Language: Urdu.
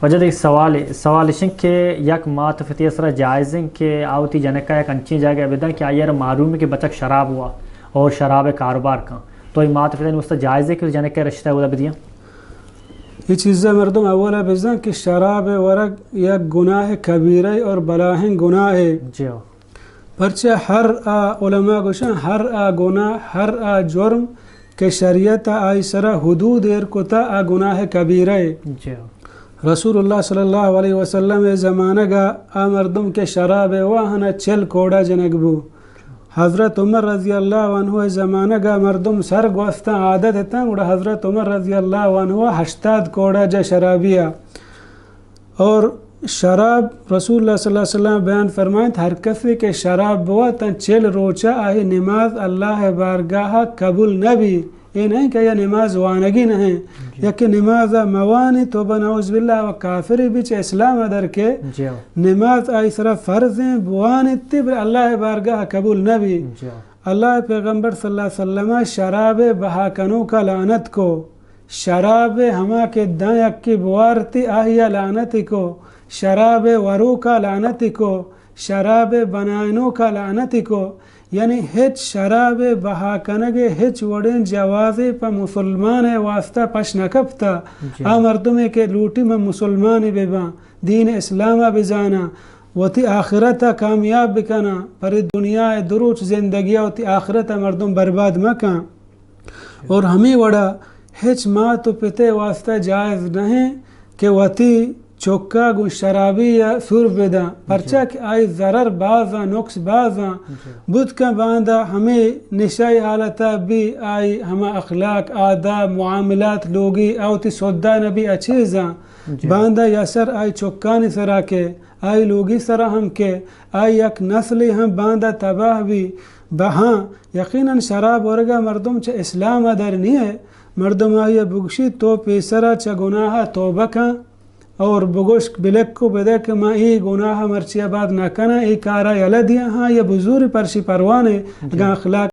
وجہ ایک سوال کہ یک مات فتی اسرا جائز ہیں کہ آوتی جنکا ایک انچی جگہ بدن کہ آئیر معلوم ہے کہ بچک شراب ہوا اور شراب کاروبار کا، تو یہ مات فتی اس جائز ہے کہ جنکا رشتہ ہوا بدیا یہ چیزیں مردم اولا بزن کہ شراب ورگ یک گناہ کبیرہ اور بلاہن گناہ ہے. جی پرچہ ہر علماء گوشن ہر گناہ ہر جرم کہ شریعت آئی سرا حدود ایر کتا گناہ کبیرہ ہے. جی رسول اللہ صلی اللہ علیہ وسلم زمانہ گا مردم کے شراب واہنا چل کوڑا جنگبو. حضرت عمر رضی اللہ عنہ زمانہ گا مردم سر گوستا عادت ہے گوڑا حضرت عمر رضی اللہ عنہ 80 کوڑا جا شرابیہ. اور شراب رسول اللہ صلی اللہ علیہ وسلم بیان فرمائیں ہر کسی کے شراب بوا تن 40 روچہ آئی نماز اللہ بارگاہ قبول نبی. یہ نہیں کہ یہ نماز وانگی نہیں یا کہ نماز موانی تو بنعوذ باللہ و کافری بیچ اسلام در کے نماز آئی صرف فرض ہیں بوانی تب اللہ بارگاہ قبول نبی. اللہ پیغمبر صلی اللہ علیہ وسلم شراب بہاکنوں کا لعنت کو، شراب ہما کے دائیں اکی بوارتی آہیا لعنتی کو، شراب ورو کا لعنتی کو، شراب بنائنوں کا لعنتی کو، یعنی ہچ شراب بہاکنگے ہچ وڑین جوازی پا مسلمان واسطہ پش نکبتا. مردمے کے لوٹی میں مسلمان ببا دین اسلام بزانا وتی آخرت کامیاب بکنا پر دنیا دروچ زندگی وتی آخرت مردم برباد مکان. اور ہمیں وڑا ہچ ماں تو پتے واسطہ جائز نہیں کہ وتی چوکا گو شرابی یا سور بدا پرچہ کہ آئی ضرر بازا نقص بازا بدھ کا باندھا ہمیں نشائی حالتا بھی آئی ہما اخلاق آداب معاملات لوگی آوتی سودا نبی اچھیزاں باندھا یا سر آئی چوکانی سرا کے آئی لوگی سرا ہم کے آئی یک نسلی ہم باندھا تباہ بھی بہاں. یقیناً شراب ورگا مردم چا اسلام در نہیں ہے. مردم آئی بگشی تو پیسرا چا گناہ توبہ کا اور بگوشک بلک کو بدے کہ میں ای گناہ مرچی آباد نہ کنا ای کارا یلا دیا ہاں یا بزوری پرشی پروانے اگا اخلاق